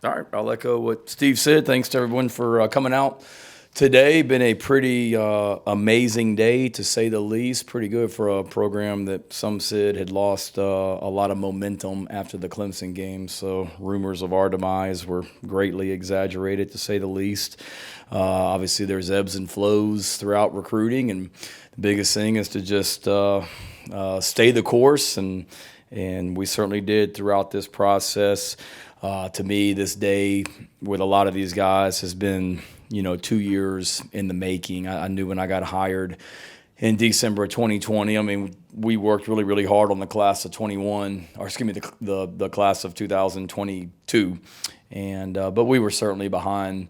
All right, I'll echo what Steve said. Thanks to everyone for coming out today. Been a pretty amazing day, to say the least. Pretty good for a program that some said had lost a lot of momentum after the Clemson game. So rumors of our demise were greatly exaggerated, to say the least. Obviously, there's ebbs and flows throughout recruiting, and the biggest thing is to just stay the course, and we certainly did throughout this process. To me, this day with a lot of these guys has been, 2 years in the making. I knew when I got hired in December of 2020. I mean, we worked really, really hard on the class of 21, or excuse me, the class of 2022, and but we were certainly behind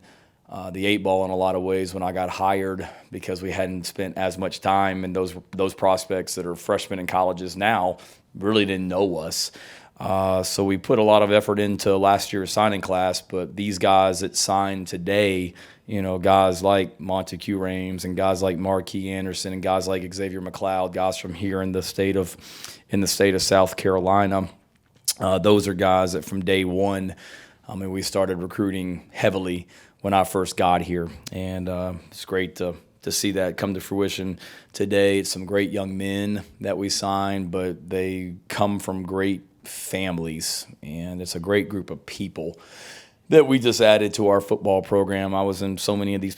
the eight ball in a lot of ways when I got hired, because we hadn't spent as much time, and those prospects that are freshmen in colleges now really didn't know us. So we put a lot of effort into last year's signing class, but these guys that signed today, guys like Montague Rames and guys like Marquis Anderson and guys like Xavier McLeod, guys from here in the state of South Carolina, those are guys that from day one, we started recruiting heavily when I first got here, and it's great to see that come to fruition today. It's some great young men that we signed, but they come from great families, and it's a great group of people that we just added to our football program. I was in so many of these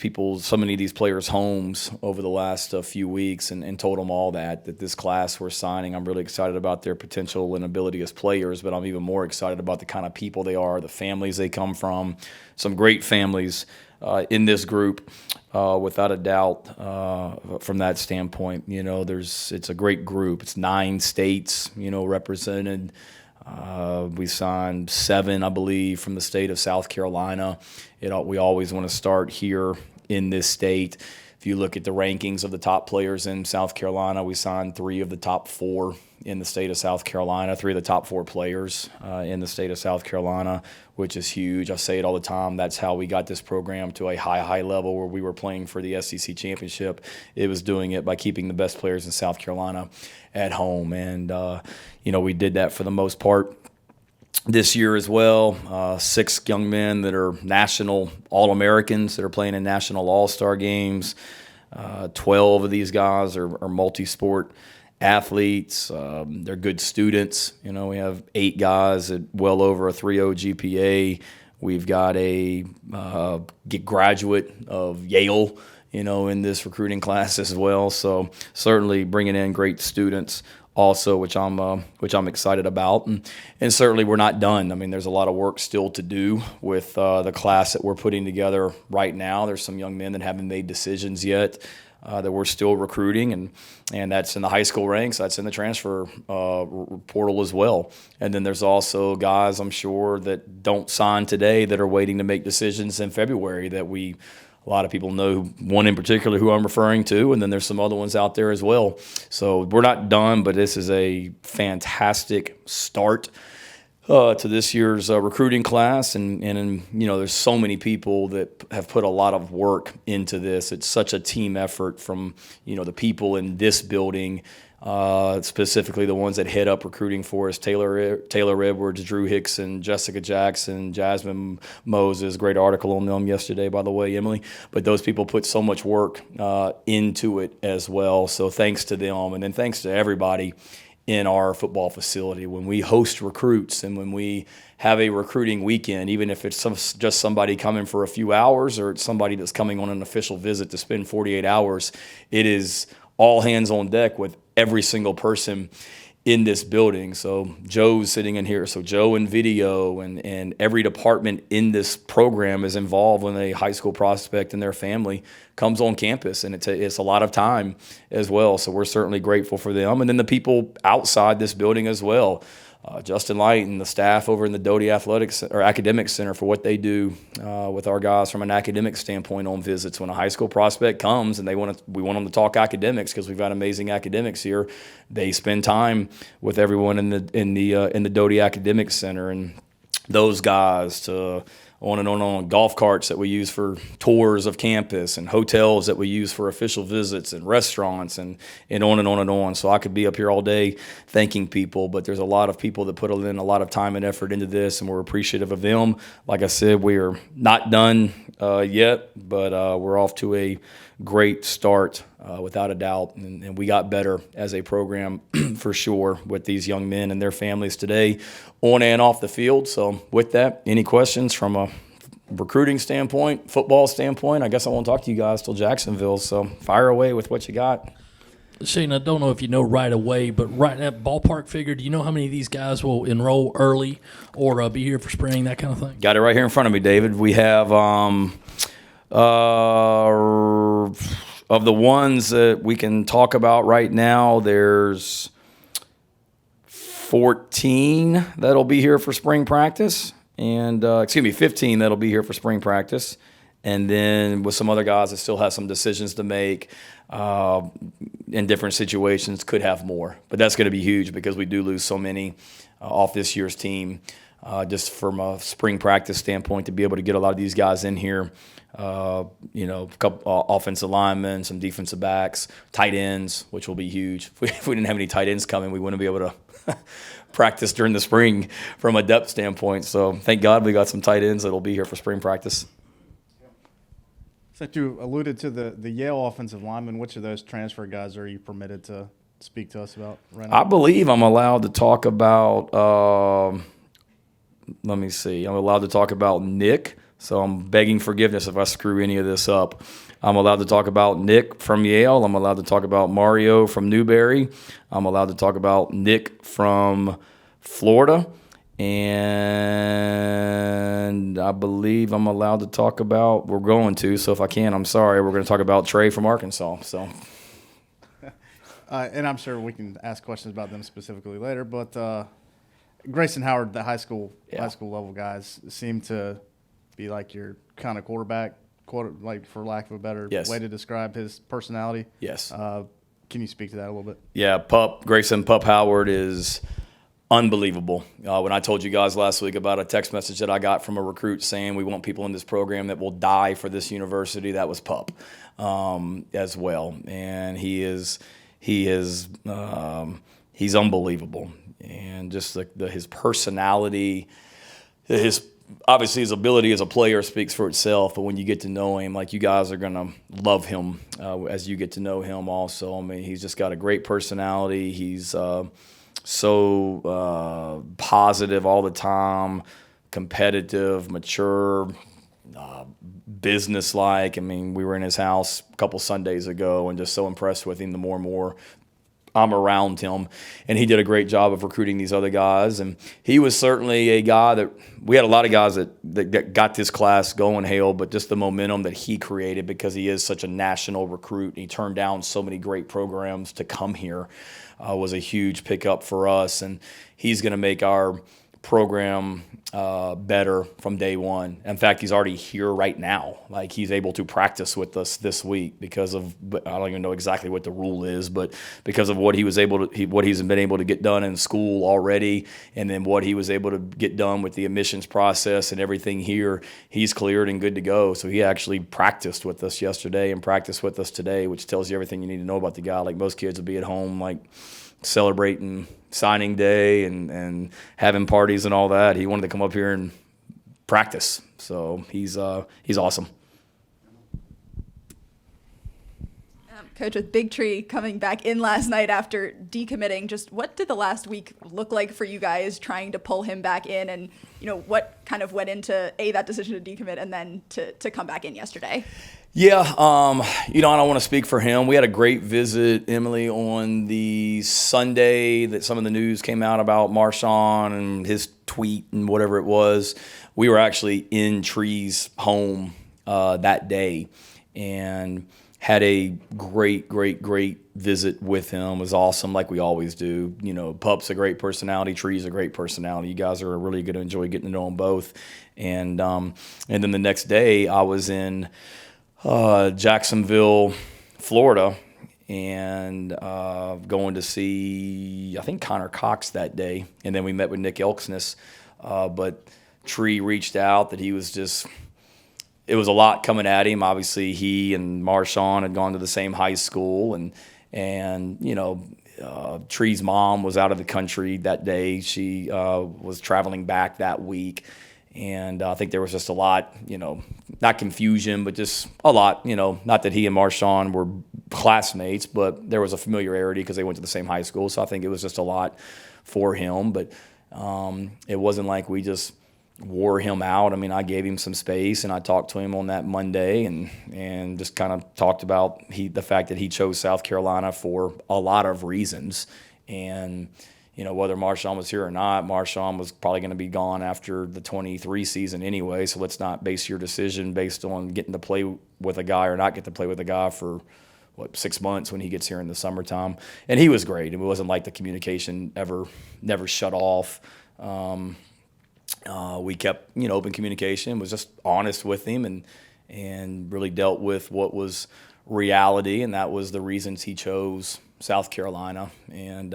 players' homes over the last few weeks, and told them all that this class we're signing, I'm really excited about their potential and ability as players, but I'm even more excited about the kind of people they are, the families they come from. Some great families in this group, without a doubt. From that standpoint, it's a great group. It's 9 states, represented. We signed 7, I believe, from the state of South Carolina. We always want to start here in this state. If you look at the rankings of the top players in South Carolina, we signed 3 of the top 4 in the state of South Carolina, 3 of the top 4 players in the state of South Carolina, which is huge. I say it all the time. That's how we got this program to a high level where we were playing for the SEC championship. It was doing it by keeping the best players in South Carolina at home. And, we did that for the most part this year as well. 6 young men that are national All-Americans that are playing in national All-Star games. 12 of these guys are multi-sport athletes. They're good students. We have 8 guys at well over a 3.0 GPA. We've got a graduate of Yale, in this recruiting class as well. So certainly bringing in great students also, which I'm excited about, and certainly we're not done. I mean, there's a lot of work still to do with the class that we're putting together right now. There's some young men that haven't made decisions yet that we're still recruiting, and that's in the high school ranks. That's in the transfer portal as well. And then there's also guys, I'm sure, that don't sign today that are waiting to make decisions in February that a lot of people know, one in particular who I'm referring to, and then there's some other ones out there as well. So we're not done, but this is a fantastic start to this year's recruiting class, and there's so many people that have put a lot of work into this. It's such a team effort from the people in this building, specifically the ones that head up recruiting for us: Taylor Edwards, Drew Hickson, Jessica Jackson, Jasmine Moses. Great article on them yesterday, by the way, Emily. But those people put so much work into it as well. So thanks to them, and then thanks to everybody in our football facility. When we host recruits and when we have a recruiting weekend, even if it's just somebody coming for a few hours or it's somebody that's coming on an official visit to spend 48 hours, it is all hands on deck with every single person in this building. So Joe's sitting in here. So Joe in video, and every department in this program is involved when a high school prospect and their family comes on campus, and it's a lot of time as well. So we're certainly grateful for them. And then the people outside this building as well. Justin Light and the staff over in the Doty Academic Center for what they do with our guys from an academic standpoint on visits. When a high school prospect comes and we want them to talk academics because we've got amazing academics here, they spend time with everyone in the Doty Academic Center, and those guys to on and on, golf carts that we use for tours of campus, and hotels that we use for official visits, and restaurants, and on and on and on. So I could be up here all day thanking people, but there's a lot of people that put in a lot of time and effort into this, and we're appreciative of them. Like I said, we are not done yet, but we're off to a great start without a doubt, and we got better as a program for sure with these young men and their families today, on and off the field. So with that, any questions from a recruiting standpoint, football standpoint? I guess I won't talk to you guys till Jacksonville, so fire away with what you got. Shane, I don't know if you know right away, but right at ballpark figure, do you know how many of these guys will enroll early or be here for spring, that kind of thing? Got it right here in front of me, David. We have of the ones that we can talk about right now, there's 14 that'll be here for spring practice, and 15 that'll be here for spring practice, and then with some other guys that still have some decisions to make in different situations, could have more. But that's going to be huge because we do lose so many off this year's team. Just from a spring practice standpoint, to be able to get a lot of these guys in here. A couple offensive linemen, some defensive backs, tight ends, which will be huge. If we didn't have any tight ends coming, we wouldn't be able to practice during the spring from a depth standpoint. So thank God we got some tight ends that'll be here for spring practice. Since you alluded to the Yale offensive lineman, which of those transfer guys are you permitted to speak to us about right now? I believe I'm allowed to talk about let me see. I'm allowed to talk about Nick. So I'm begging forgiveness if I screw any of this up. I'm allowed to talk about Nick from Yale. I'm allowed to talk about Mario from Newberry. I'm allowed to talk about Nick from Florida. And I believe I'm allowed to talk about, so if I can, I'm sorry, we're going to talk about Trey from Arkansas. So, and I'm sure we can ask questions about them specifically later, but Grayson Howard, the high school level guys, seem to be like your kind of quarterback, like for lack of a better way to describe his personality. Yes. Can you speak to that a little bit? Yeah, Grayson Howard is unbelievable. When I told you guys last week about a text message that I got from a recruit saying we want people in this program that will die for this university, that was Pup as well. And he's unbelievable. And just his personality, obviously his ability as a player speaks for itself, but when you get to know him, like you guys are going to love him as you get to know him also. I mean, he's just got a great personality. He's so positive all the time, competitive, mature, businesslike. I mean, we were in his house a couple Sundays ago and just so impressed with him the more and more I'm around him, and he did a great job of recruiting these other guys. And he was certainly a guy that we had a lot of guys that got this class going, Hale, but just the momentum that he created because he is such a national recruit. He turned down so many great programs to come here was a huge pickup for us, and he's going to make our program better from day one. In fact, he's already here right now. Like, he's able to practice with us this week because of, I don't even know exactly what the rule is, but because of what he's been able to get done in school already, and then what he was able to get done with the admissions process and everything here, he's cleared and good to go. So he actually practiced with us yesterday and practiced with us today, which tells you everything you need to know about the guy. Like, most kids would be at home, like, celebrating signing day and having parties and all that. He wanted to come up here and practice. So he's awesome. Coach, with Big Tree coming back in last night after decommitting, just what did the last week look like for you guys trying to pull him back in, and what kind of went into that decision to decommit and then to come back in yesterday? Yeah, I don't want to speak for him. We had a great visit, Emily, on the Sunday that some of the news came out about Marshawn and his tweet and whatever it was. We were actually in Tree's home that day and had a great visit with him. It was awesome, like we always do. Pup's a great personality. Tree's a great personality. You guys are really going to enjoy getting to know them both. And then the next day, I was in Jacksonville, Florida, and going to see, I think, Connor Cox that day. And then we met with Nick Elksness. But Tree reached out, that he was just – it was a lot coming at him. Obviously, he and Marshawn had gone to the same high school, and Tree's mom was out of the country that day. She was traveling back that week. And I think there was just a lot, not confusion, but just a lot, not that he and Marshawn were classmates, but there was a familiarity because they went to the same high school. So I think it was just a lot for him. But it wasn't like we just wore him out. I mean, I gave him some space, and I talked to him on that Monday and just kind of talked about the fact that he chose South Carolina for a lot of reasons. And whether Marshawn was here or not, Marshawn was probably going to be gone after the 23 season anyway. So let's not base your decision based on getting to play with a guy or not get to play with a guy for, 6 months when he gets here in the summertime. And he was great. It wasn't like the communication never shut off. We kept, open communication, was just honest with him and really dealt with what was reality, and that was the reasons he chose South Carolina. And,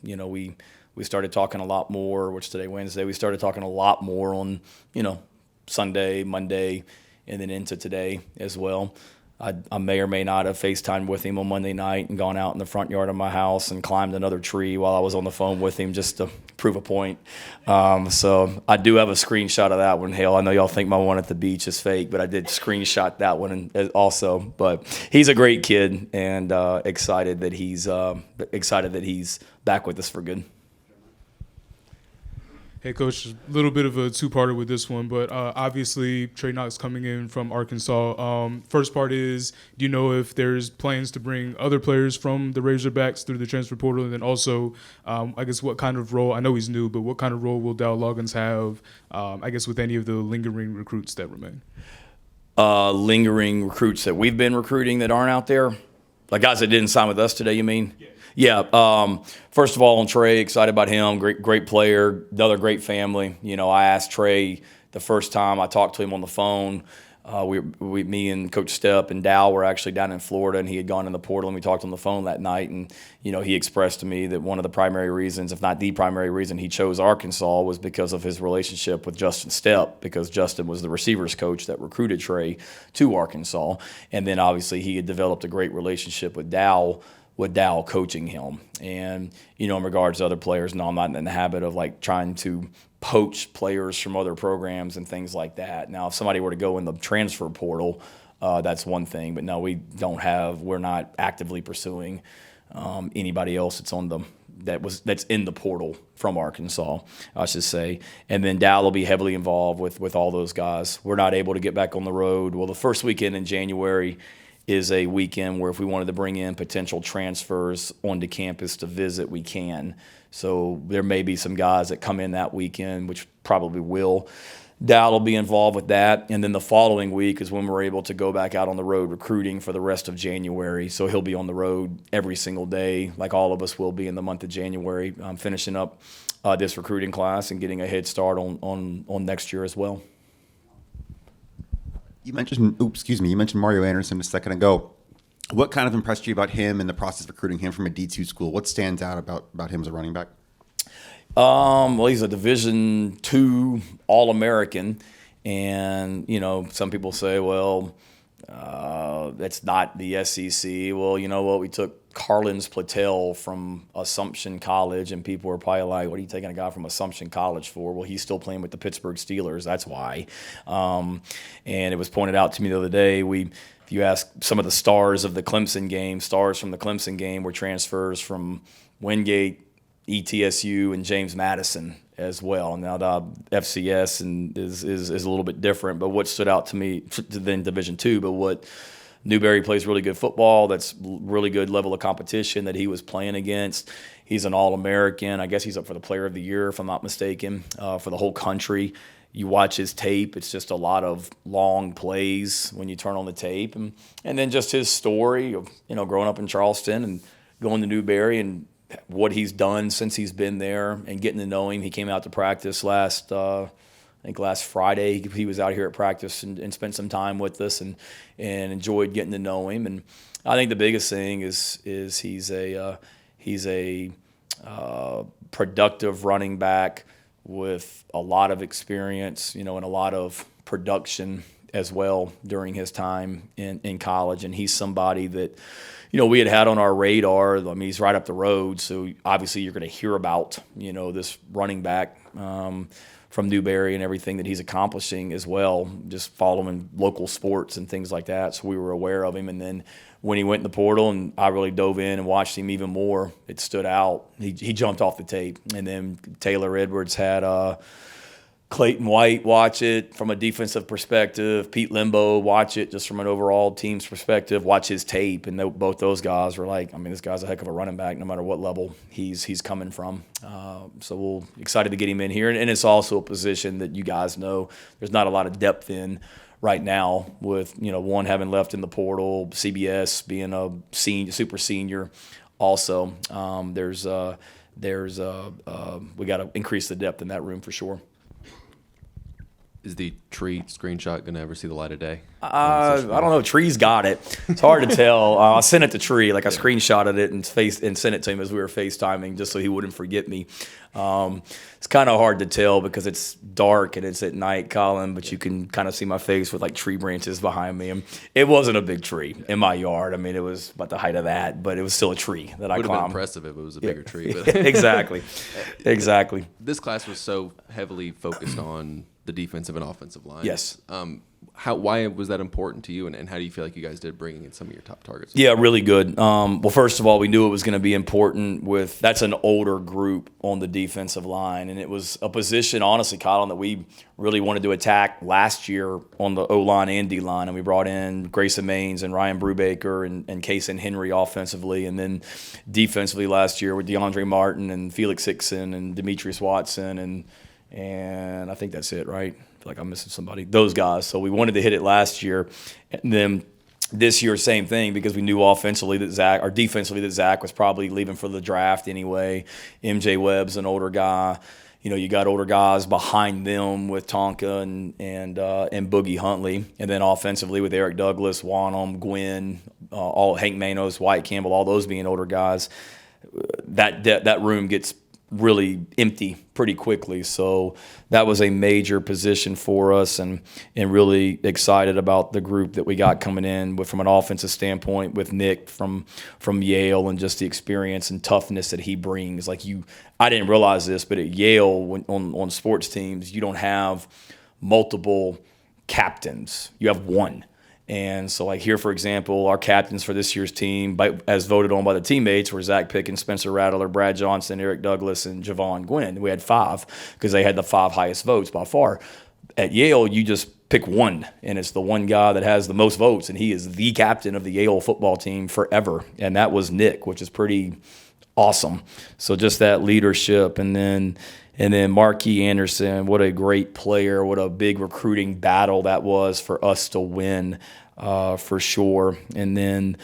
we started talking a lot more, which today, Wednesday, we started talking a lot more on, Sunday, Monday, and then into today as well. I may or may not have FaceTimed with him on Monday night and gone out in the front yard of my house and climbed another tree while I was on the phone with him just to prove a point. So I do have a screenshot of that one, Hale. I know y'all think my one at the beach is fake, but I did screenshot that one also. But he's a great kid, and excited that he's back with us for good. Hey, Coach, a little bit of a two-parter with this one, but obviously Trey Knox coming in from Arkansas. First part is, do you know if there's plans to bring other players from the Razorbacks through the transfer portal? And then also, I guess, what kind of role – I know he's new, but what kind of role will Dow Loggins have, I guess, with any of the lingering recruits that remain? Lingering recruits that we've been recruiting that aren't out there? Like guys that didn't sign with us today, you mean? Yeah. Yeah. First of all, on Trey, excited about him. Great player. Another great family. I asked Trey the first time I talked to him on the phone. Me and Coach Stepp and Dow were actually down in Florida, and he had gone in the portal, and we talked on the phone that night. And he expressed to me that one of the primary reasons, if not the primary reason, he chose Arkansas was because of his relationship with Justin Stepp, because Justin was the receivers coach that recruited Trey to Arkansas, and then obviously he had developed a great relationship with Dow coaching him. And, in regards to other players, no, I'm not in the habit of trying to poach players from other programs and things like that. Now, if somebody were to go in the transfer portal, that's one thing. But no, we're not actively pursuing anybody else that's in the portal from Arkansas, I should say. And then Dow will be heavily involved with all those guys. We're not able to get back on the road. Well, the first weekend in January is a weekend where if we wanted to bring in potential transfers onto campus to visit, we can. So there may be some guys that come in that weekend, which probably will. Dow will be involved with that. And then the following week is when we're able to go back out on the road recruiting for the rest of January. So he'll be on the road every single day, like all of us will be in the month of January, finishing up this recruiting class and getting a head start on next year as well. You mentioned Mario Anderson a second ago. What kind of impressed you about him in the process of recruiting him from a D2 school? What stands out about him as a running back? Well, he's a Division II All-American, and some people say, well, that's not the SEC. Well, you know what? We took Carlins Platel from Assumption College, and people were probably like, what are you taking a guy from Assumption College for? Well, he's still playing with the Pittsburgh Steelers. That's why. And it was pointed out to me the other day, if you ask some of the stars from the Clemson game were transfers from Wingate, ETSU, and James Madison as well. Now the FCS is a little bit different, but what stood out to me than Division II, but what Newberry plays really good football. That's really good level of competition that he was playing against. He's an All-American. I guess he's up for the Player of the Year, if I'm not mistaken, for the whole country. You watch his tape, it's just a lot of long plays when you turn on the tape. And then just his story of, growing up in Charleston and going to Newberry and what he's done since he's been there and getting to know him. He came out to practice last Friday. He was out here at practice and spent some time with us and enjoyed getting to know him. And I think the biggest thing is he's a productive running back with a lot of experience, and a lot of production as well during his time in college. And he's somebody that, we had on our radar. I mean, he's right up the road, so obviously you're going to hear about, this running back from Newberry and everything that he's accomplishing as well, just following local sports and things like that. So we were aware of him. And then when he went in the portal and I really dove in and watched him even more, it stood out. He jumped off the tape. And then Taylor Edwards had Clayton White watch it from a defensive perspective. Pete Limbo watch it just from an overall team's perspective. Watch his tape, and both those guys were like, this guy's a heck of a running back, no matter what level he's coming from. So we're excited to get him in here, and it's also a position that you guys know there's not a lot of depth in right now. With one having left in the portal, CBS being a super senior. Also, we got to increase the depth in that room for sure. Is the tree screenshot going to ever see the light of day? I don't know. Tree's got it. It's hard to tell. I sent it to Tree. I screenshotted it and sent it to him as we were FaceTiming just so he wouldn't forget me. It's kind of hard to tell because it's dark and it's at night, Colin, but you can kind of see my face with tree branches behind me. And it wasn't a big tree in my yard. It was about the height of that, but it was still a tree that I climbed. It would have been impressive if it was a bigger tree. But Exactly. This class was so heavily focused on the defensive and offensive line. Yes. Why was that important to you, and how do you feel like you guys did bringing in some of your top targets? Yeah, really good. Well, first of all, we knew it was going to be important that's an older group on the defensive line, and it was a position, honestly, Colin, that we really wanted to attack last year on the O-line and D-line, and we brought in Grayson Maines and Ryan Brubaker and Kason Henry offensively, and then defensively last year with DeAndre Martin and Felix Hickson and Demetrius Watson and I think that's it, right? I feel like I'm missing somebody. Those guys. So we wanted to hit it last year. And then this year, same thing, because we knew defensively that Zach was probably leaving for the draft anyway. MJ Webb's an older guy. You got older guys behind them with Tonka and Boogie Huntley. And then offensively with Eric Douglas, Wanham, Gwynn, all Hank Manos, Wyatt Campbell, all those being older guys. That room gets really empty pretty quickly. So that was a major position for us, and really excited about the group that we got coming in from an offensive standpoint with Nick from Yale, and just the experience and toughness that he brings. I didn't realize this, but at Yale, on sports teams, you don't have multiple captains. You have one. And so, here, for example, our captains for this year's team, as voted on by the teammates, were Zach Pickens, Spencer Rattler, Brad Johnson, Eric Douglas, and Javon Gwynn. We had 5 because they had the 5 highest votes by far. At Yale, you just pick one, and it's the one guy that has the most votes, and he is the captain of the Yale football team forever. And that was Nick, which is pretty awesome. So just that leadership, and then Marquis Anderson, what a great player, what a big recruiting battle that was for us to win, for sure. And then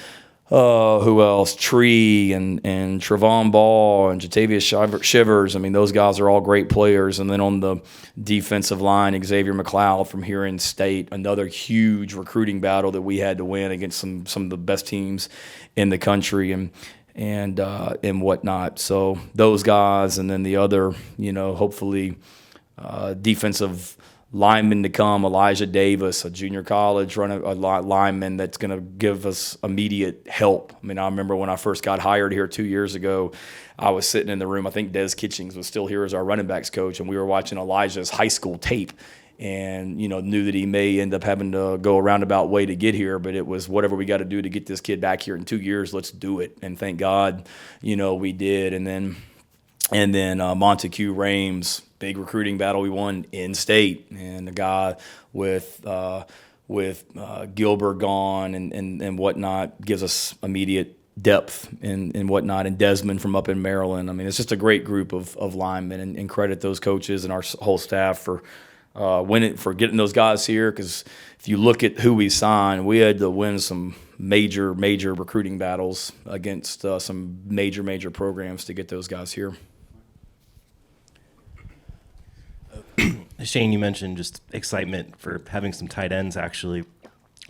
who else? Tree and Trevon Ball and Jatavius Shivers. Those guys are all great players. And then on the defensive line, Xavier McLeod from Huron State, another huge recruiting battle that we had to win against some of the best teams in the country. And whatnot. So those guys, and then the other, hopefully defensive lineman to come, Elijah Davis, a junior college lineman that's going to give us immediate help. I remember when I first got hired here 2 years ago, I was sitting in the room. I think Des Kitchings was still here as our running backs coach, and we were watching Elijah's high school tape. And, knew that he may end up having to go a roundabout way to get here, but it was whatever we got to do to get this kid back here in 2 years, let's do it. And thank God, we did. And then Montague Rames, big recruiting battle we won in state. And the guy with Gilbert gone and whatnot gives us immediate depth and whatnot, and Desmond from up in Maryland. It's just a great group of linemen, and credit those coaches and our whole staff for getting those guys here, because if you look at who we signed, we had to win some major recruiting battles against some major programs to get those guys here. Shane, you mentioned just excitement for having some tight ends, actually.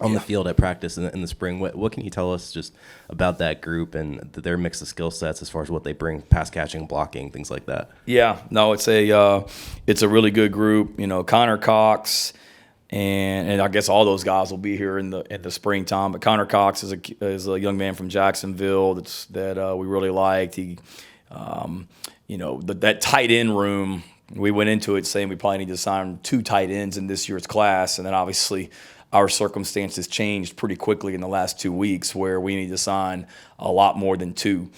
on the field at practice in the spring. What can you tell us just about that group and their mix of skill sets as far as what they bring, pass catching, blocking, things like that? Yeah, no, it's a really good group. Connor Cox, and I guess all those guys will be here in the springtime. But Connor Cox is a young man from Jacksonville that we really liked. He, that tight end room. We went into it saying we probably need to sign 2 tight ends in this year's class, and then obviously our circumstances changed pretty quickly in the last 2 weeks where we need to sign a lot more than 2,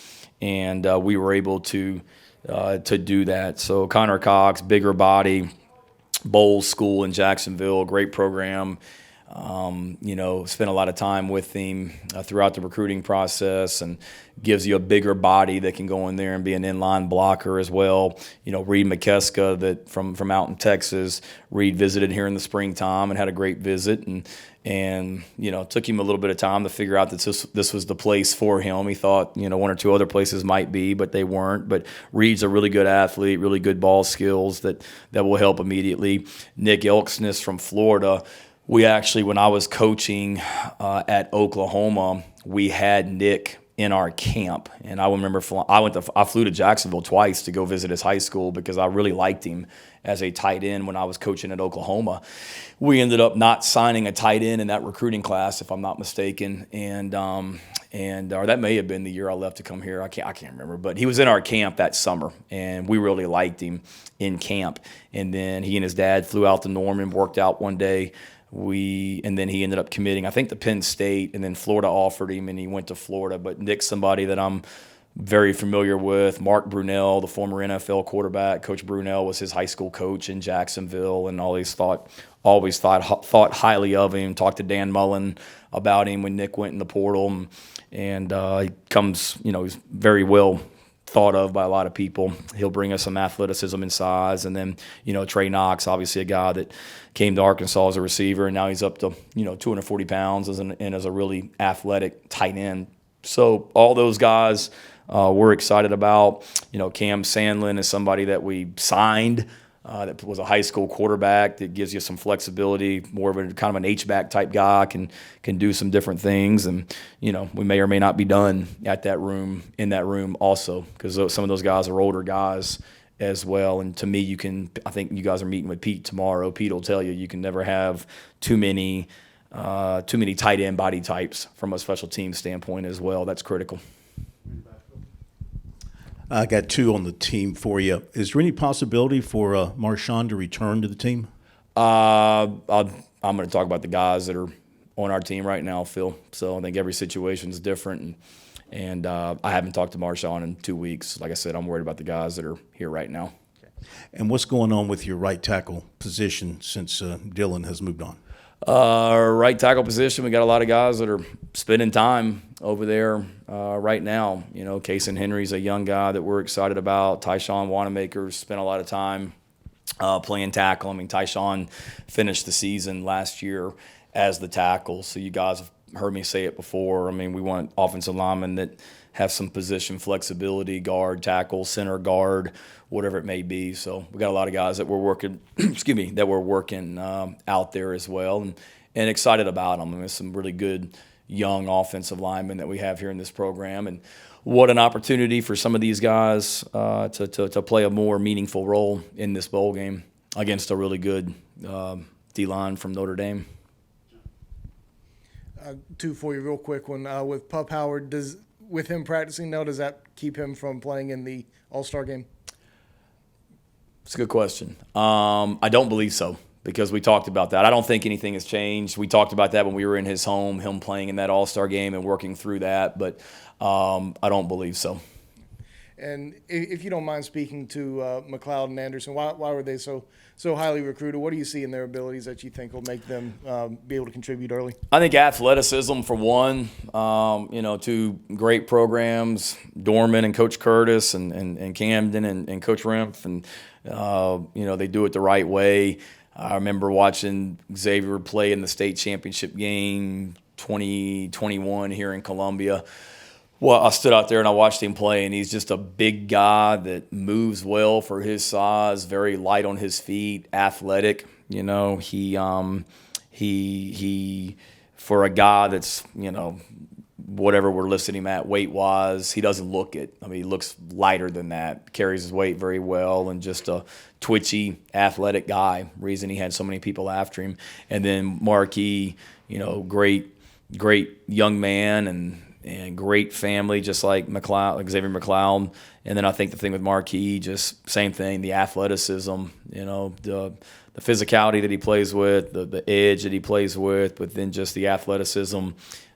and we were able to do that. So Connor Cox, bigger body, Bowles School in Jacksonville, great program. Spent a lot of time with him throughout the recruiting process, and gives you a bigger body that can go in there and be an inline blocker as well. Reed McKeska, that from out in Texas, Reed visited here in the springtime and had a great visit, and took him a little bit of time to figure out that this was the place for him. He thought 1 or 2 other places might be, but they weren't. But Reed's a really good athlete, really good ball skills that will help immediately. Nick Elksness from Florida. We actually, when I was coaching at Oklahoma, we had Nick in our camp, and I remember I flew to Jacksonville twice to go visit his high school because I really liked him as a tight end when I was coaching at Oklahoma. We ended up not signing a tight end in that recruiting class, if I'm not mistaken, or that may have been the year I left to come here. I can't remember, but he was in our camp that summer, and we really liked him in camp. And then he and his dad flew out to Norman, worked out one day. And then he ended up committing, I think, to Penn State, and then Florida offered him, and he went to Florida. But Nick's somebody that I'm very familiar with. Mark Brunell, the former NFL quarterback, Coach Brunell was his high school coach in Jacksonville, and always thought highly of him. Talked to Dan Mullen about him when Nick went in the portal, and he comes, he's very well thought of by a lot of people. He'll bring us some athleticism and size. And then, Trey Knox, obviously a guy that came to Arkansas as a receiver, and now he's up to, 240 pounds as a really athletic tight end. So all those guys we're excited about. Cam Sandlin is somebody that we signed that was a high school quarterback that gives you some flexibility, more of a kind of an H-back type guy, can do some different things. And, we may or may not be done in that room also, because some of those guys are older guys as well. And to me, I think you guys are meeting with Pete tomorrow. Pete will tell you can never have too many tight end body types from a special team standpoint as well. That's critical. I got 2 on the team for you. Is there any possibility for Marshawn to return to the team? I'm going to talk about the guys that are on our team right now, Phil. So I think every situation is different, and I haven't talked to Marshawn in 2 weeks. Like I said, I'm worried about the guys that are here right now. And what's going on with your right tackle position since Dylan has moved on? Right tackle position, we got a lot of guys that are spending time over there right now. Kason Henry's a young guy that we're excited about. Tyshawn Wanamaker's spent a lot of time playing tackle. I mean, Tyshawn finished the season last year as the tackle, so you guys have heard me say it before. I mean, we want offensive linemen that have some position flexibility, guard, tackle, center guard, whatever it may be. So we got a lot of guys that we're working, out there as well, and excited about them. I mean, there's some really good young offensive linemen that we have here in this program, and what an opportunity for some of these guys to play a more meaningful role in this bowl game against a really good D-line from Notre Dame. 2 for you, real quick one. With Pup Howard, with him practicing now, does that keep him from playing in the All-Star game? It's a good question. I don't believe so, because we talked about that. I don't think anything has changed. We talked about that when we were in his home, him playing in that All-Star game and working through that, but I don't believe so. And if you don't mind speaking to McLeod and Anderson, why were they so highly recruited? What do you see in their abilities that you think will make them be able to contribute early? I think athleticism, for one. 2 great programs, Dorman and Coach Curtis, and Camden and Coach Rimpf, and they do it the right way. I remember watching Xavier play in the state championship game 2021 here in Columbia. Well, I stood out there and I watched him play, and he's just a big guy that moves well for his size, very light on his feet, athletic. He for a guy that's, whatever we're listing him at weight-wise, he doesn't look it. I mean, he looks lighter than that, carries his weight very well, and just a twitchy, athletic guy, reason he had so many people after him. And then Marquis, great young man and great family, just like Xavier McLeod. And then I think the thing with Marquis, just same thing, the athleticism, the physicality that he plays with, the edge that he plays with, but then just the athleticism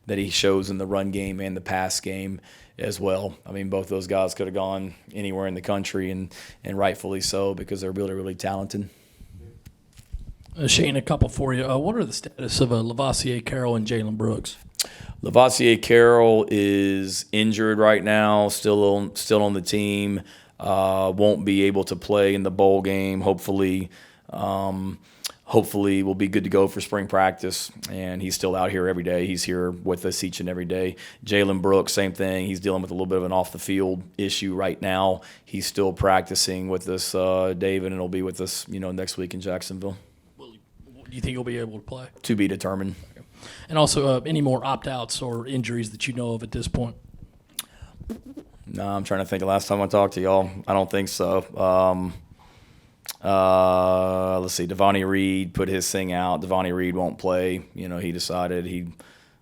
that he shows in the run game and the pass game as well. I mean, both those guys could have gone anywhere in the country, and rightfully so, because they're really, really talented. Shane, a couple for you. What are the status of Lavoisier Carroll and Jalen Brooks? Lavoisier Carroll is injured right now, still on the team. Won't be able to play in the bowl game. Hopefully we'll be good to go for spring practice, and he's still out here every day. He's here with us each and every day. Jalen Brooks, same thing. He's dealing with a little bit of an off-the-field issue right now. He's still practicing with us, David, and he'll be with us, next week in Jacksonville. Do you think he'll be able to play? To be determined. And also, any more opt-outs or injuries that you know of at this point? No, I'm trying to think of last time I talked to y'all. I don't think so. Let's see. Devontae Reed put his thing out. Devontae Reed won't play. He decided he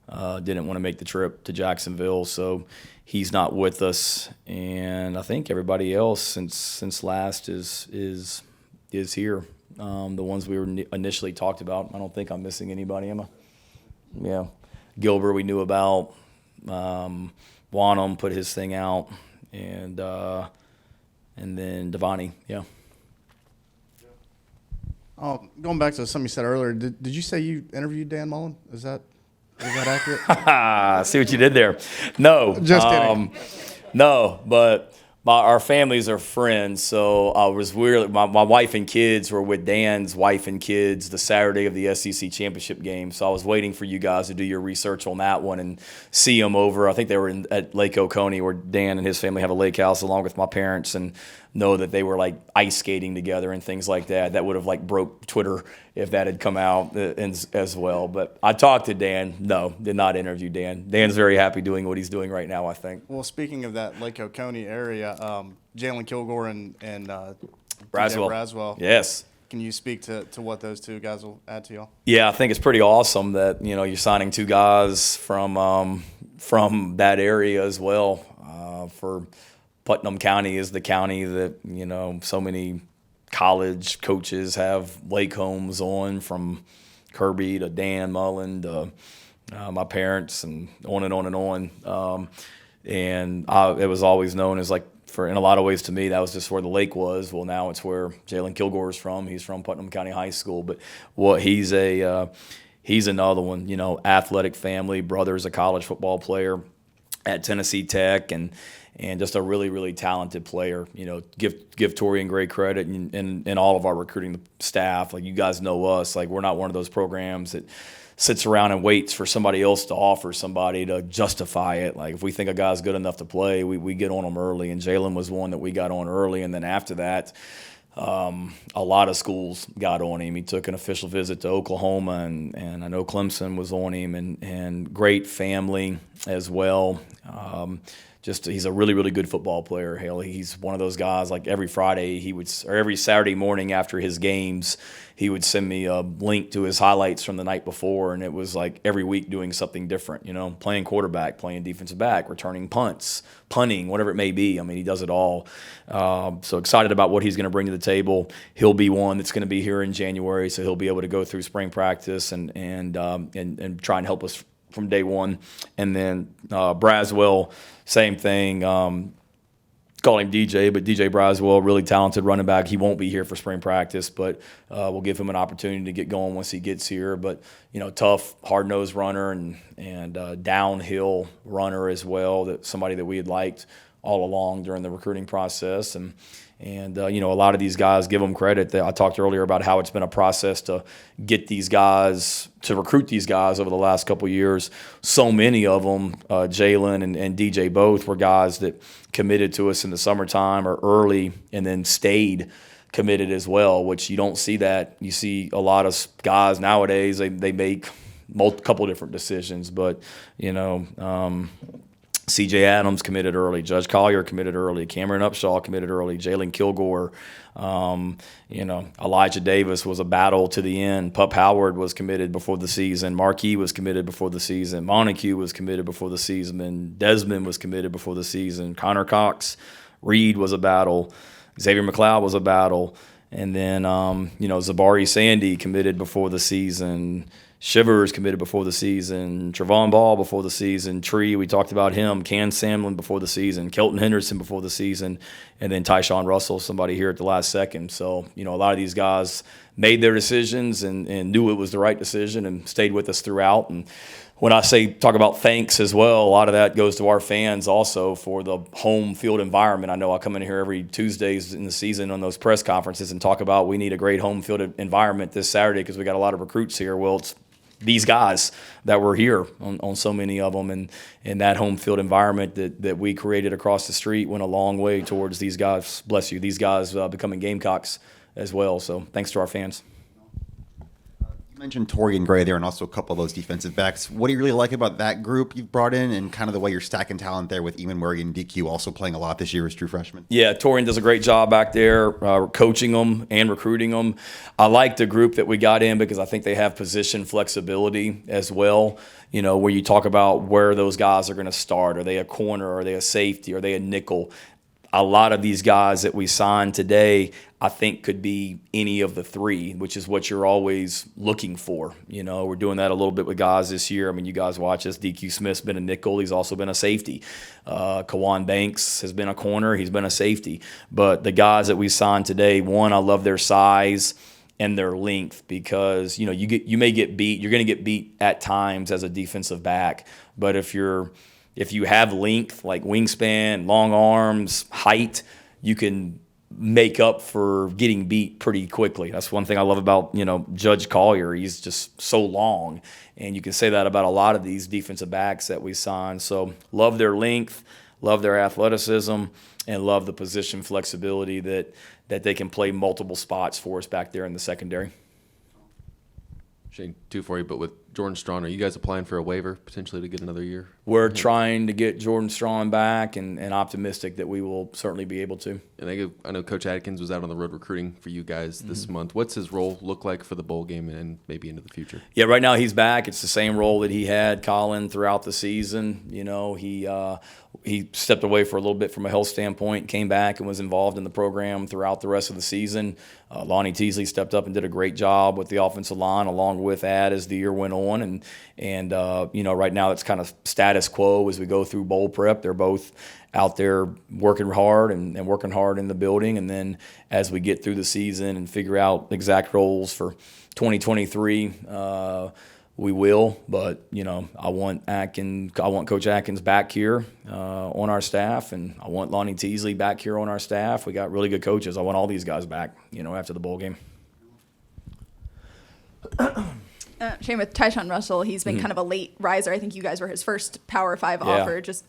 didn't want to make the trip to Jacksonville, so he's not with us. And I think everybody else since last is here. The ones we were initially talked about. I don't think I'm missing anybody, am I? Yeah. Gilbert we knew about. Wanham put his thing out, and then Devontae, yeah. Going back to something you said earlier, did you say you interviewed Dan Mullen? Is that accurate? See what you did there. No. Just kidding. No, but our families are friends, so I was weird. My wife and kids were with Dan's wife and kids the Saturday of the SEC championship game, so I was waiting for you guys to do your research on that one and see them over. I think they were at Lake Oconee, where Dan and his family have a lake house along with my parents, and know that they were like ice skating together and things like that. That would have broke Twitter if that had come out as well. But I talked to Dan. No, did not interview Dan. Dan's very happy doing what he's doing right now, I think. Well, speaking of that Lake Oconee area, Jalen Kilgore and Braswell. Yes. Can you speak to what those two guys will add to y'all? Yeah, I think it's pretty awesome that you're signing two guys from that area as well. For Putnam County is the county that so many college coaches have lake homes on, from Kirby to Dan Mullen to my parents, and on and on and on. It was always known as in a lot of ways to me, that was just where the lake was. Well, now it's where Jalen Kilgore is from. He's from Putnam County High School, but he's another one. Athletic family, brother's a college football player at Tennessee Tech, and just a really, really talented player. Give Torian great credit and all of our recruiting staff. You guys know us. We're not one of those programs that sits around and waits for somebody else to offer somebody to justify it. If we think a guy's good enough to play, we get on him early. And Jalen was one that we got on early. And then after that, a lot of schools got on him. He took an official visit to Oklahoma, and I know Clemson was on him, and great family as well. He's a really, really good football player. Haley, he's one of those guys. Every Friday, or every Saturday morning after his games, he would send me a link to his highlights from the night before, and it was every week doing something different. Playing quarterback, playing defensive back, returning punts, punting, whatever it may be. I mean, he does it all. So excited about what he's going to bring to the table. He'll be one that's going to be here in January, so he'll be able to go through spring practice and try and help us from day one. And then Braswell, same thing. Call him DJ, but DJ Braswell, really talented running back. He won't be here for spring practice, but we'll give him an opportunity to get going once he gets here. But tough, hard-nosed runner and downhill runner as well. Somebody that we had liked all along during the recruiting process. And a lot of these guys, give them credit. I talked earlier about how it's been a process to get these guys, to recruit these guys over the last couple of years. So many of them, Jalen and DJ both, were guys that committed to us in the summertime or early, and then stayed committed as well, which you don't see that. You see a lot of guys nowadays, they make couple different decisions, but C.J. Adams committed early. Judge Collier committed early. Cameron Upshaw committed early. Jalen Kilgore. Elijah Davis was a battle to the end. Pup Howard was committed before the season. Marquis was committed before the season. Montague was committed before the season. And Desmond was committed before the season. Connor Cox, Reed was a battle. Xavier McLeod was a battle. And then, Zabari Sandy committed before the season. Shivers committed before the season. Trevon Ball before the season. Tree, we talked about him. Can Samlin before the season. Kelton Henderson before the season. And then Tyshawn Russell, somebody here at the last second. So, a lot of these guys made their decisions and knew it was the right decision and stayed with us throughout. And when I talk about thanks as well, a lot of that goes to our fans also for the home field environment. I know I come in here every Tuesdays in the season on those press conferences and talk about we need a great home field environment this Saturday because we got a lot of recruits here. Well, it's these guys that were here on so many of them, and that home field environment that we created across the street went a long way towards these guys, bless you, these guys becoming Gamecocks as well. So thanks to our fans. You mentioned Torian Gray there and also a couple of those defensive backs. What do you really like about that group you've brought in and kind of the way you're stacking talent there with Eamon Murray and DQ also playing a lot this year as true freshmen? Yeah, Torian does a great job back there coaching them and recruiting them. I like the group that we got in because I think they have position flexibility as well. Where you talk about where those guys are going to start. Are they a corner? Are they a safety? Are they a nickel? A lot of these guys that we signed today, I think could be any of the three, which is what you're always looking for. We're doing that a little bit with guys this year. I mean, you guys watch this. DQ Smith's been a nickel. He's also been a safety. Kawan Banks has been a corner. He's been a safety. But the guys that we signed today, one, I love their size and their length because, you may get beat. You're going to get beat at times as a defensive back. But if you have length, like wingspan, long arms, height, you can make up for getting beat pretty quickly. That's one thing I love about, Judge Collier. He's just so long. And you can say that about a lot of these defensive backs that we signed. So love their length, love their athleticism, and love the position flexibility that they can play multiple spots for us back there in the secondary. Shane, two for you, but with Jordan Strawn, are you guys applying for a waiver potentially to get another year? We're trying to get Jordan Strawn back and optimistic that we will certainly be able to. And I know Coach Adkins was out on the road recruiting for you guys this month. What's his role look like for the bowl game and maybe into the future? Yeah, right now he's back. It's the same role that he had, Colin, throughout the season. He stepped away for a little bit from a health standpoint, came back and was involved in the program throughout the rest of the season. Lonnie Teasley stepped up and did a great job with the offensive line along with Ad as the year went on. And right now it's kind of status quo as we go through bowl prep. They're both out there working hard and working hard in the building. And then as we get through the season and figure out exact roles for 2023, we will. But, I want Coach Atkins back here on our staff, and I want Lonnie Teasley back here on our staff. We got really good coaches. I want all these guys back, after the bowl game. Shane, with Tyshawn Russell, he's been kind of a late riser. I think you guys were his first Power 5 offer. Just,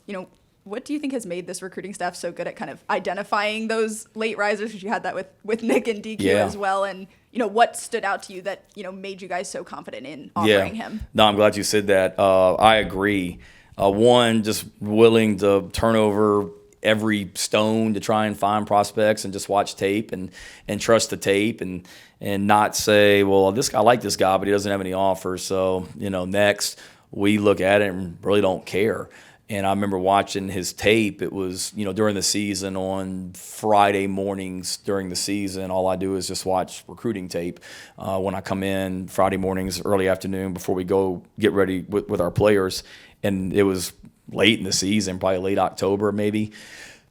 what do you think has made this recruiting staff so good at kind of identifying those late risers? Because you had that with Nick and DQ as well. And, what stood out to you that, made you guys so confident in offering him? No, I'm glad you said that. I agree. One, just willing to turn over every stone to try and find prospects and just watch tape and trust the tape and not say, well, I like this guy, but he doesn't have any offers. So, next we look at it and really don't care. And I remember watching his tape. It was, during the season on Friday mornings during the season, all I do is just watch recruiting tape when I come in Friday mornings, early afternoon before we go get ready with our players. And it was late in the season, probably late October maybe,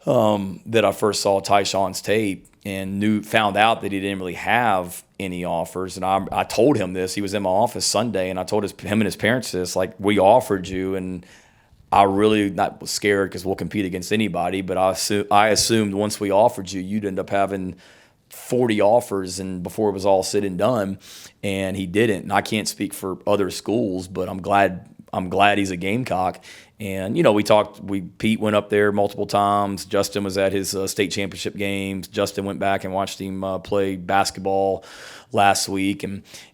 that I first saw Tyshawn's tape and found out that he didn't really have any offers. And I told him this. He was in my office Sunday, and I told him and his parents this, like, we offered you, and I really not was scared because we'll compete against anybody, but I assumed once we offered you, you'd end up having 40 offers and before it was all said and done, and he didn't. And I can't speak for other schools, but I'm glad he's a Gamecock. And, Pete went up there multiple times. Justin was at his state championship games. Justin went back and watched him play basketball last week.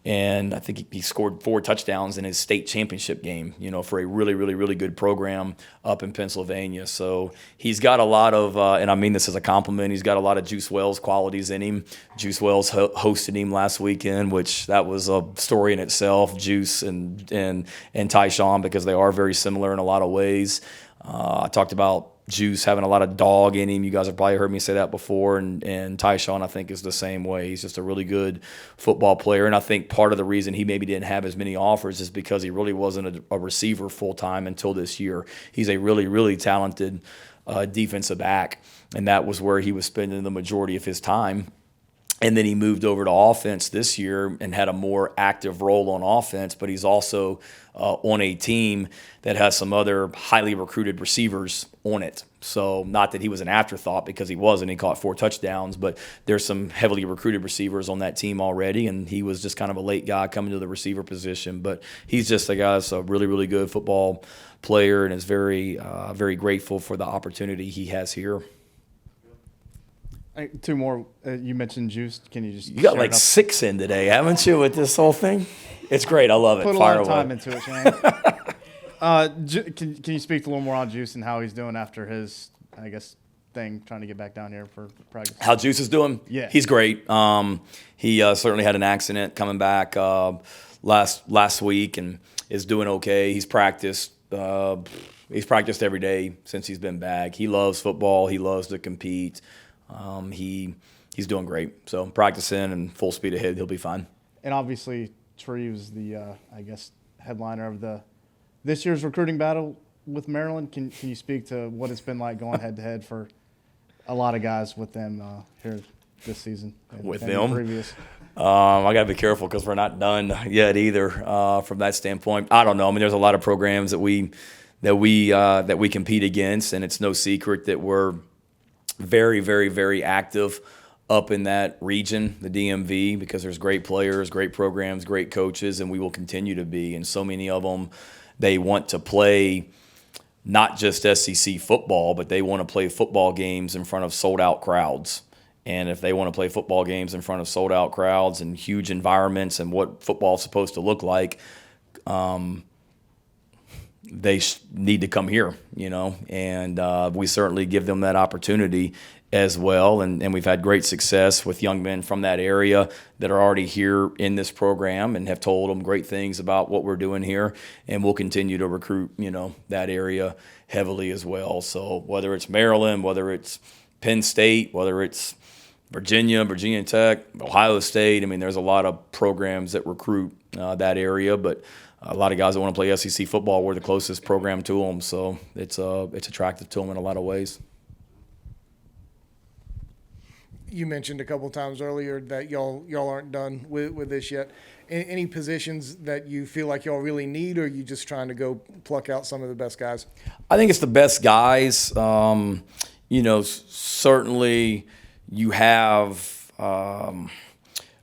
And I think he scored 4 touchdowns in his state championship game, for a really, really, really good program up in Pennsylvania. So he's got a lot of, and I mean this as a compliment, he's got a lot of Juice Wells qualities in him. Juice Wells hosted him last weekend, which that was a story in itself, Juice and Tyshawn, because they are very similar in a lot of ways. I talked about Juice having a lot of dog in him. You guys have probably heard me say that before. And Tyshawn, I think, is the same way. He's just a really good football player. And I think part of the reason he maybe didn't have as many offers is because he really wasn't a receiver full-time until this year. He's a really, really talented defensive back, and that was where he was spending the majority of his time. And then he moved over to offense this year and had a more active role on offense, but he's also on a team that has some other highly recruited receivers on it. So not that he was an afterthought, because he wasn't. He caught 4 touchdowns, but there's some heavily recruited receivers on that team already, and he was just kind of a late guy coming to the receiver position. But he's just a guy that's a really, really good football player and is very, very grateful for the opportunity he has here. 2 more. You mentioned Juice. Can you just You got share like it up? 6 in today, haven't you, with this whole thing? It's great. I love it. Put a Fire lot of away. time into it, Shane. Can you speak a little more on Juice and how he's doing after his, I guess, thing, trying to get back down here for practice? How Juice is doing? Yeah. He's great. He certainly had an accident coming back last week and is doing okay. He's practiced every day since he's been back. He loves football. He loves to compete. He's doing great. So practicing and full speed ahead. He'll be fine. And obviously, Tree was the, I guess, headliner of this year's recruiting battle with Maryland. Can you speak to what it's been like going head-to-head for a lot of guys with them here this season? With and them? Previous. I got to be careful because we're not done yet either from that standpoint. I don't know. I mean, there's a lot of programs that we compete against, and it's no secret that we're very, very, very active up in that region, the DMV, because there's great players, great programs, great coaches, and we will continue to be. And so many of them, they want to play not just SEC football, but they want to play football games in front of sold-out crowds. And if they want to play football games in front of sold-out crowds and huge environments and what football is supposed to look like, they need to come here, and we certainly give them that opportunity as well. And we've had great success with young men from that area that are already here in this program and have told them great things about what we're doing here. And we'll continue to recruit, that area heavily as well. So whether it's Maryland, whether it's Penn State, whether it's Virginia Tech, Ohio State, I mean, there's a lot of programs that recruit that area, but a lot of guys that want to play SEC football, we're the closest program to them, so it's attractive to them in a lot of ways. You mentioned a couple of times earlier that y'all aren't done with this yet. Any positions that you feel like y'all really need, or are you just trying to go pluck out some of the best guys? I think it's the best guys. Certainly you have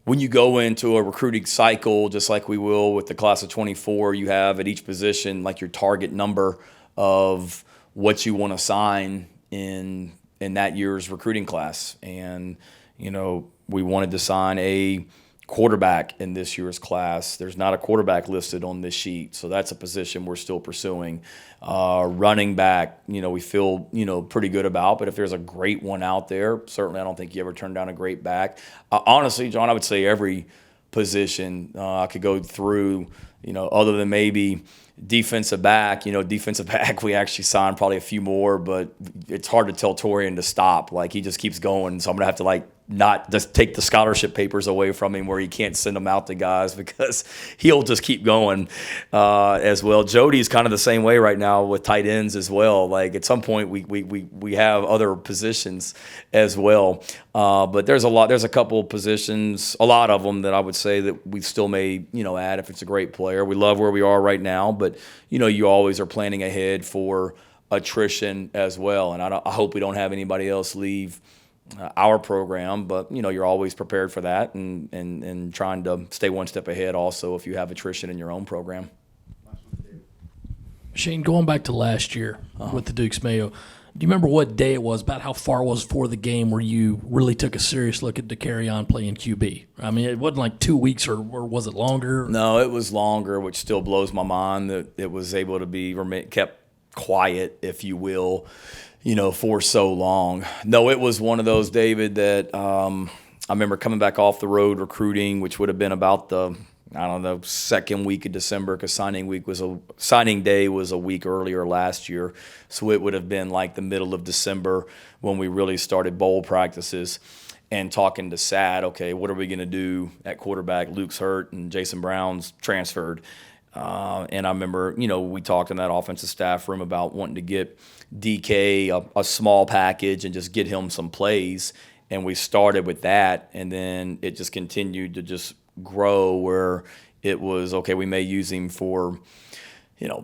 when you go into a recruiting cycle, just like we will with the class of 24, you have at each position like your target number of what you want to sign in that year's recruiting class. And, we wanted to sign a quarterback in this year's class. There's not a quarterback listed on this sheet, so that's a position we're still pursuing. Running back, we feel, pretty good about, but if there's a great one out there, certainly I don't think you ever turn down a great back. Honestly, John, I would say every position I could go through, other than maybe defensive back, we actually signed probably a few more, but it's hard to tell Torian to stop. Like, he just keeps going, so I'm going to have to, not just take the scholarship papers away from him where he can't send them out to guys because he'll just keep going as well. Jody's kind of the same way right now with tight ends as well. Like, at some point we have other positions as well. But there's a couple of positions, a lot of them that I would say that we still may, add if it's a great player. We love where we are right now, but, you always are planning ahead for attrition as well. And I hope we don't have anybody else leave our program, but you're always prepared for that and trying to stay one step ahead also if you have attrition in your own program. Shane, going back to last year with the Dukes Mayo, do you remember what day it was, about how far it was for the game where you really took a serious look at to carry on playing QB? I mean, it wasn't like 2 weeks, or was it longer? No, it was longer, which still blows my mind that it was able to be kept quiet, if you will, for so long. No, it was one of those, David, that I remember coming back off the road recruiting, which would have been about the second week of December, because signing day was a week earlier last year. So it would have been like the middle of December when we really started bowl practices, and talking to Sad, okay, what are we going to do at quarterback? Luke's hurt and Jason Brown's transferred. And I remember, we talked in that offensive staff room about wanting to get DK a small package and just get him some plays. And we started with that, and then it just continued to just grow, where it was, okay, we may use him for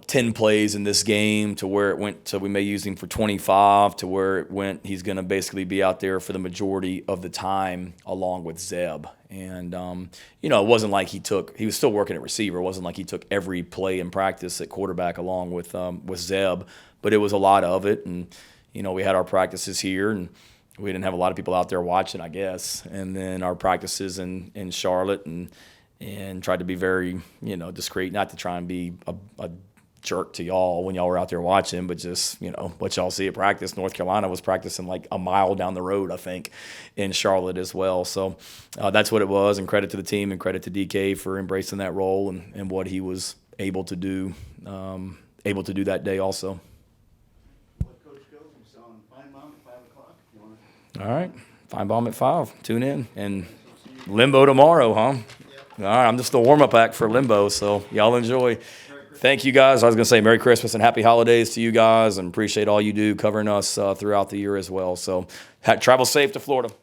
10 plays in this game, to where it went to we may use him for 25, to where it went he's going to basically be out there for the majority of the time along with Zeb. And it wasn't like he was still working at receiver. It wasn't like he took every play in practice at quarterback along with Zeb, but it was a lot of it. And we had our practices here, and we didn't have a lot of people out there watching, I guess. And then our practices in Charlotte, and tried to be very, discreet, not to try and be a jerk to y'all when y'all were out there watching, but just, what y'all see at practice. North Carolina was practicing like a mile down the road, I think, in Charlotte as well. So that's what it was, and credit to the team and credit to DK for embracing that role and what he was able to do that day also. All right. Feinbaum at 5. Tune in. And Limbo tomorrow, huh? All right. I'm just the warm-up act for Limbo, so y'all enjoy. Thank you, guys. I was going to say Merry Christmas and Happy Holidays to you guys, and appreciate all you do covering us throughout the year as well. So travel safe to Florida.